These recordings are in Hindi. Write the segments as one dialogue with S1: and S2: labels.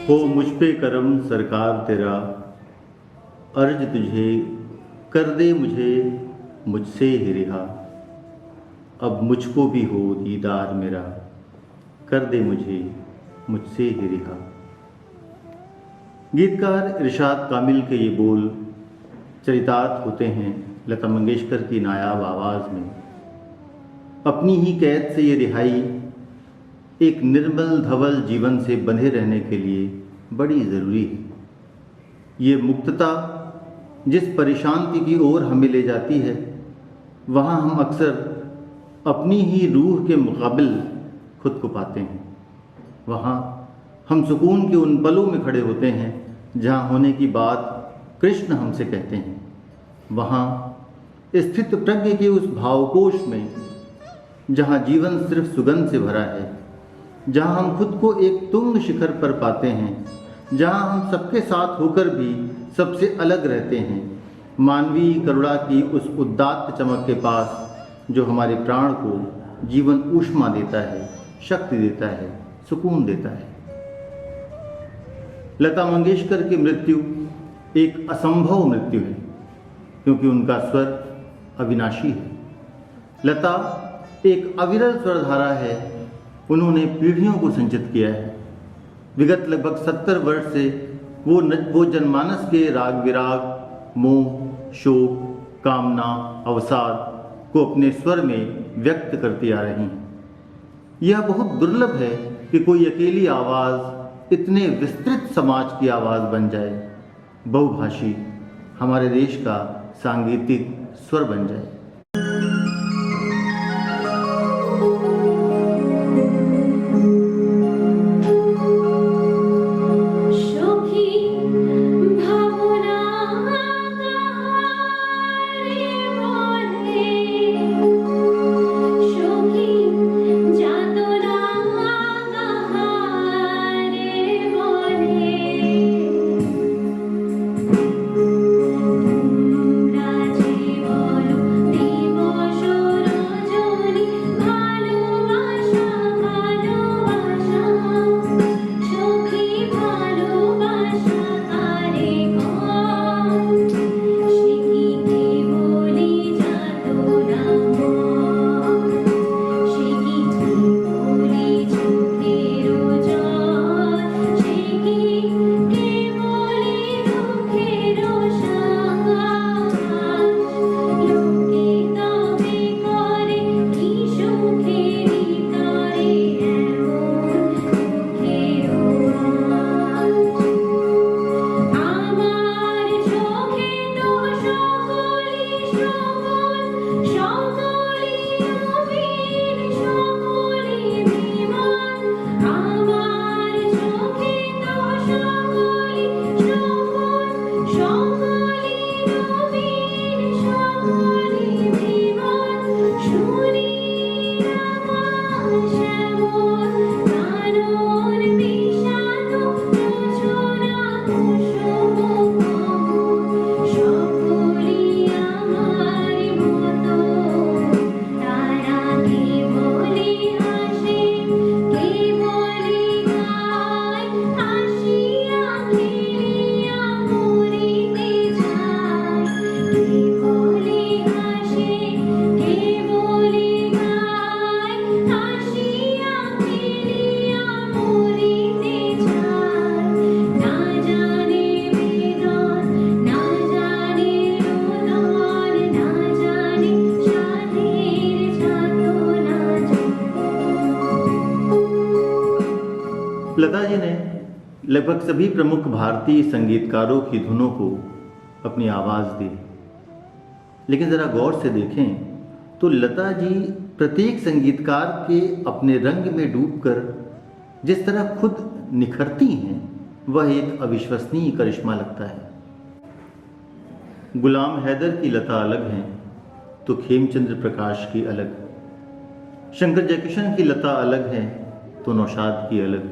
S1: हो मुझ पे करम सरकार तेरा, अर्ज तुझे कर दे मुझे मुझसे ही रिहा। अब मुझको भी हो दीदार मेरा, कर दे मुझे मुझसे ही रिहा। गीतकार इरशाद कामिल के ये बोल चरितार्थ होते हैं लता मंगेशकर की नायाब आवाज़ में। अपनी ही कैद से ये रिहाई एक निर्मल धवल जीवन से बंधे रहने के लिए बड़ी ज़रूरी है। ये मुक्तता जिस परेशानी की ओर हमें ले जाती है, वहाँ हम अक्सर अपनी ही रूह के मुकाबिल खुद को पाते हैं। वहाँ हम सुकून के उन पलों में खड़े होते हैं जहाँ होने की बात कृष्ण हमसे कहते हैं। वहाँ स्थित प्रज्ञ के उस भावकोश में जहाँ जीवन सिर्फ सुगंध से भरा है, जहाँ हम खुद को एक तुंग शिखर पर पाते हैं, जहाँ हम सबके साथ होकर भी सबसे अलग रहते हैं, मानवीय करुणा की उस उदात्त चमक के पास जो हमारे प्राण को जीवन ऊष्मा देता है, शक्ति देता है, सुकून देता है। लता मंगेशकर की मृत्यु एक असंभव मृत्यु है क्योंकि उनका स्वर अविनाशी है। लता एक अविरल स्वरधारा है। उन्होंने पीढ़ियों को संचित किया है। विगत लगभग 70 वर्ष से वो जनमानस के राग विराग, मोह, शोक, कामना, अवसाद को अपने स्वर में व्यक्त करती आ रही हैं। यह बहुत दुर्लभ है कि कोई अकेली आवाज़ इतने विस्तृत समाज की आवाज़ बन जाए, बहुभाषी हमारे देश का सांगीतिक स्वर बन जाए। लता जी ने लगभग सभी प्रमुख भारतीय संगीतकारों की धुनों को अपनी आवाज़ दी, लेकिन ज़रा गौर से देखें तो लता जी प्रत्येक संगीतकार के अपने रंग में डूबकर जिस तरह खुद निखरती हैं, वह एक अविश्वसनीय करिश्मा लगता है। गुलाम हैदर की लता अलग हैं तो खेमचंद्र प्रकाश की अलग, शंकर जयकिशन की लता अलग है तो नौशाद की अलग,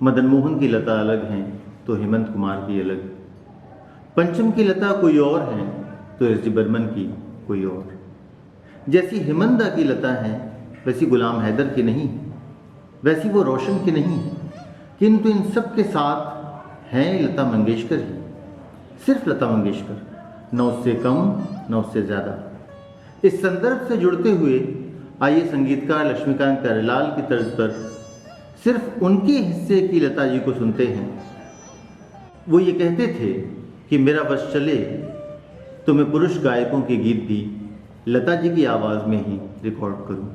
S1: मदन मोहन की लता अलग हैं तो हेमंत कुमार की अलग, पंचम की लता कोई और है तो एस डी बर्मन की कोई और। जैसी हेमंदा की लता है वैसी गुलाम हैदर की नहीं है, वैसी वो रोशन की नहीं है, किंतु इन सब के साथ हैं लता मंगेशकर ही, सिर्फ लता मंगेशकर, न उससे कम न उससे ज़्यादा। इस संदर्भ से जुड़ते हुए आइए संगीतकार लक्ष्मीकांत प्यारेलाल की तर्ज पर सिर्फ उनके हिस्से की लता जी को सुनते हैं। वो ये कहते थे कि मेरा बस चले तो मैं पुरुष गायकों के गीत भी लता जी की आवाज़ में ही रिकॉर्ड करूं।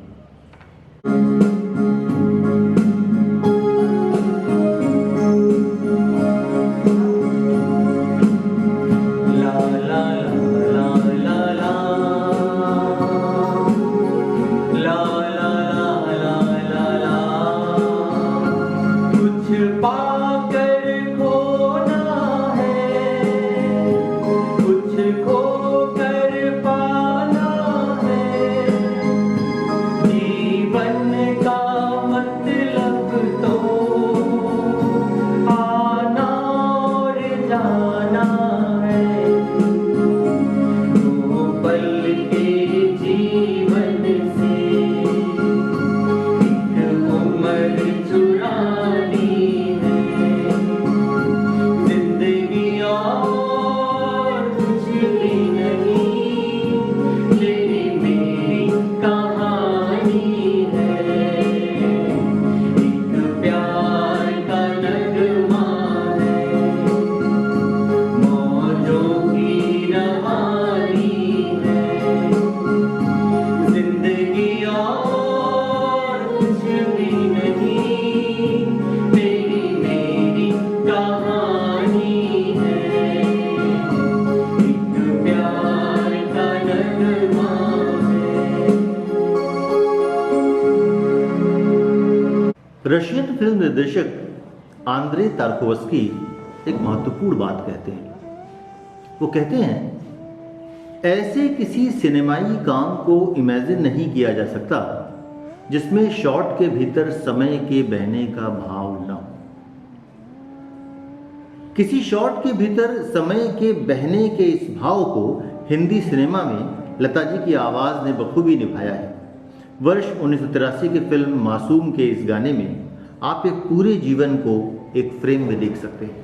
S1: रशियन फिल्म निर्देशक आंद्रे तार्कोवस्की एक महत्वपूर्ण बात कहते हैं। वो कहते हैं, ऐसे किसी सिनेमाई काम को इमेजिन नहीं किया जा सकता जिसमें शॉट के भीतर समय के बहने का भाव न हो। किसी शॉट के भीतर समय के बहने के इस भाव को हिंदी सिनेमा में लता जी की आवाज़ ने बखूबी निभाया है। वर्ष 1983 की फिल्म मासूम के इस गाने में आप एक पूरे जीवन को एक फ्रेम में देख सकते हैं।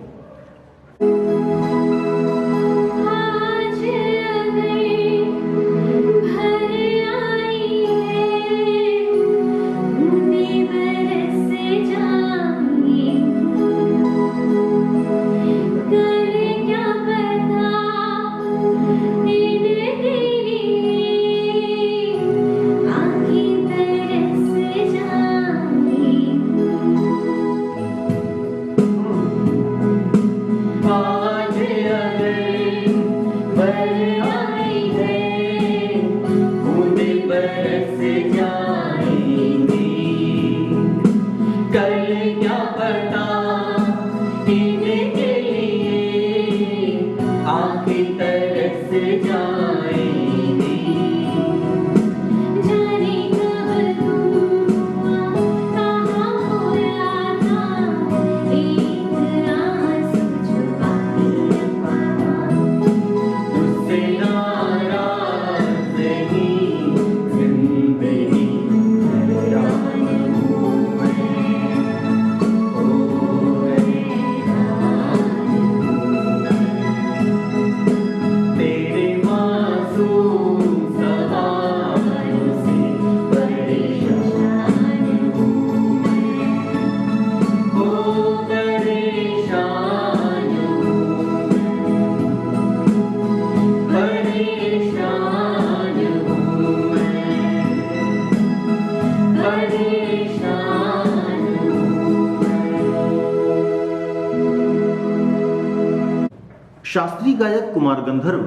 S1: शास्त्रीय गायक कुमार गंधर्व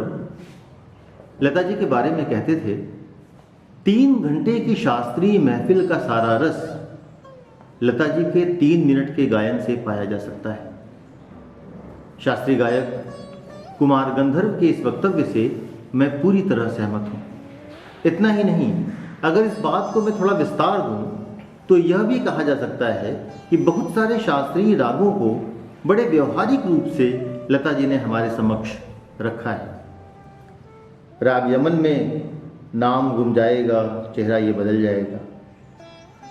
S1: लता जी के बारे में कहते थे 3 घंटे की शास्त्रीय महफिल का सारा रस लता जी के 3 मिनट के गायन से पाया जा सकता है। शास्त्रीय गायक कुमार गंधर्व के इस वक्तव्य से मैं पूरी तरह सहमत हूं। इतना ही नहीं, अगर इस बात को मैं थोड़ा विस्तार दूं तो यह भी कहा जा सकता है कि बहुत सारे शास्त्रीय रागों को बड़े व्यवहारिक रूप से लता जी ने हमारे समक्ष रखा है। राग यमन में नाम गुम जाएगा, चेहरा ये बदल जाएगा।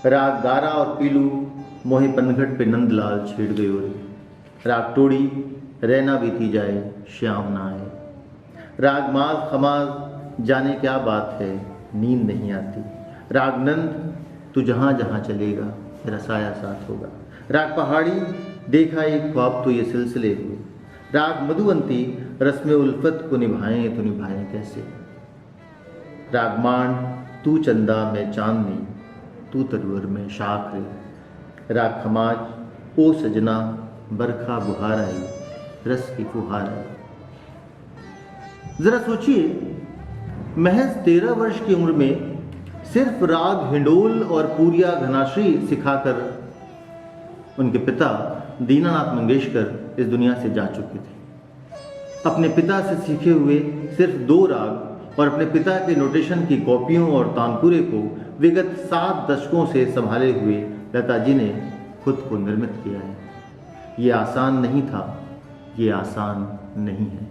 S1: राग गारा और पीलू मोहे पनघट पे नंदलाल छेड़ गयो रे। राग टोड़ी रहना बीती जाए श्याम ना आए। राग माज खमाज जाने क्या बात है नींद नहीं आती। राग नंद तू जहाँ जहाँ चलेगा तेरा साया साथ होगा। राग पहाड़ी देखा एक ख्वाब तो ये सिलसिले हुए। राग मधुवंती रस्म उल्फत को निभाएं तो निभाएं कैसे। राग मांड तू चंदा मैं चांदनी तू तरवर में शाख रे। राग खमाज ओ सजना बरखा बुहार आई रस की फुहार आई। जरा सोचिए, महज 13 वर्ष की उम्र में सिर्फ राग हिंडोल और पूरिया घनाश्री सिखाकर उनके पिता दीनानाथ मंगेशकर इस दुनिया से जा चुके थे। अपने पिता से सीखे हुए सिर्फ 2 राग और अपने पिता के नोटेशन की कॉपियों और तानपुरे को विगत 7 दशकों से संभाले हुए लता जी ने खुद को निर्मित किया है। ये आसान नहीं था, ये आसान नहीं है।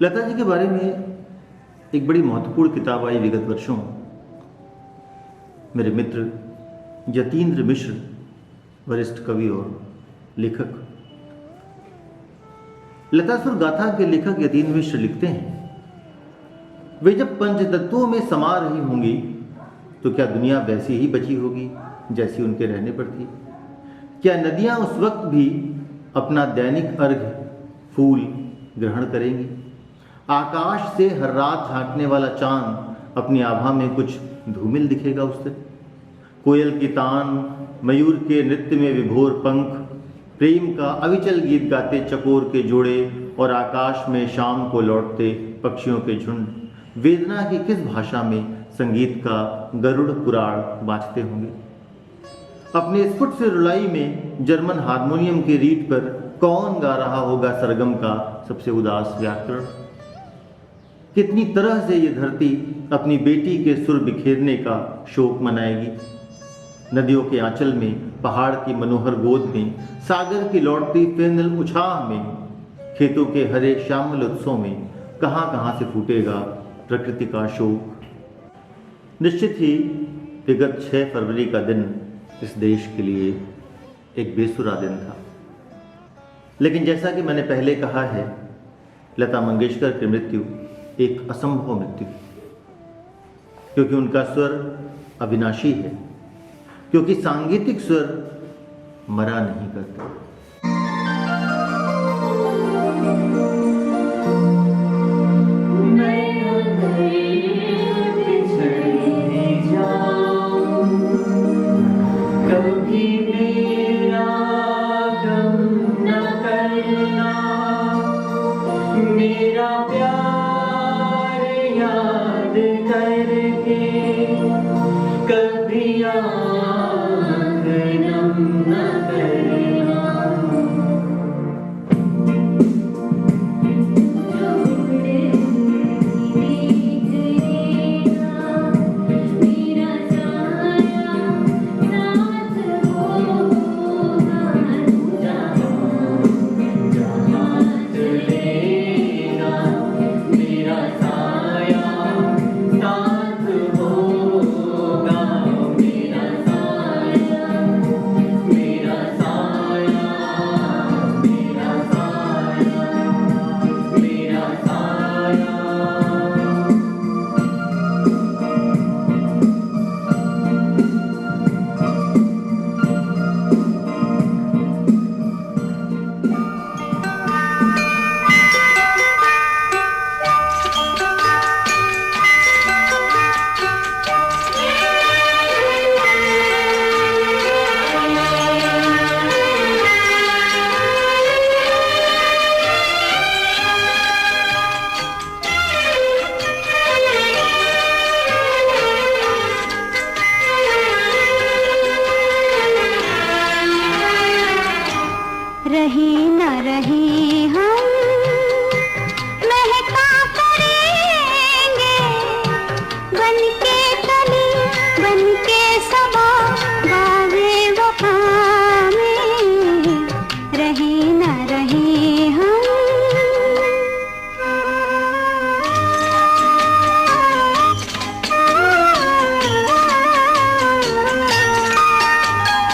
S1: लता जी के बारे में एक बड़ी महत्वपूर्ण किताब आई विगत वर्षों। मेरे मित्र यतीन्द्र मिश्र, वरिष्ठ कवि और लेखक, लतासुर गाथा के लेखक यतीन्द्र मिश्र लिखते हैं, वे जब पंचतत्वों में समा रही होंगी तो क्या दुनिया वैसी ही बची होगी जैसी उनके रहने पर थी? क्या नदियां उस वक्त भी अपना दैनिक अर्घ्य फूल ग्रहण करेंगी? आकाश से हर रात झांकने वाला चांद अपनी आभा में कुछ धूमिल दिखेगा उस दिन? कोयल की तान, मयूर के नृत्य में विभोर पंख, प्रेम का अविचल गीत गाते चकोर के जोड़े और आकाश में शाम को लौटते पक्षियों के झुंड वेदना की किस भाषा में संगीत का गरुड़ पुराण बाजते होंगे? अपने स्फुट से रुलाई में जर्मन हारमोनियम के रीड पर कौन गा रहा होगा सरगम का सबसे उदास व्याकरण? कितनी तरह से ये धरती अपनी बेटी के सुर बिखेरने का शोक मनाएगी? नदियों के आंचल में, पहाड़ की मनोहर गोद में, सागर की लौटती फेनल उछाह में, खेतों के हरे श्यामल उत्सव में कहां कहां से फूटेगा प्रकृति का शोक। निश्चित ही विगत 6 फरवरी का दिन इस देश के लिए एक बेसुरा दिन था। लेकिन जैसा कि मैंने पहले कहा है, लता मंगेशकर की मृत्यु एक असंभव मृत्यु, क्योंकि उनका स्वर अविनाशी है, क्योंकि सांगीतिक स्वर मरा नहीं करते।
S2: मेरा प्यार याद करके कभी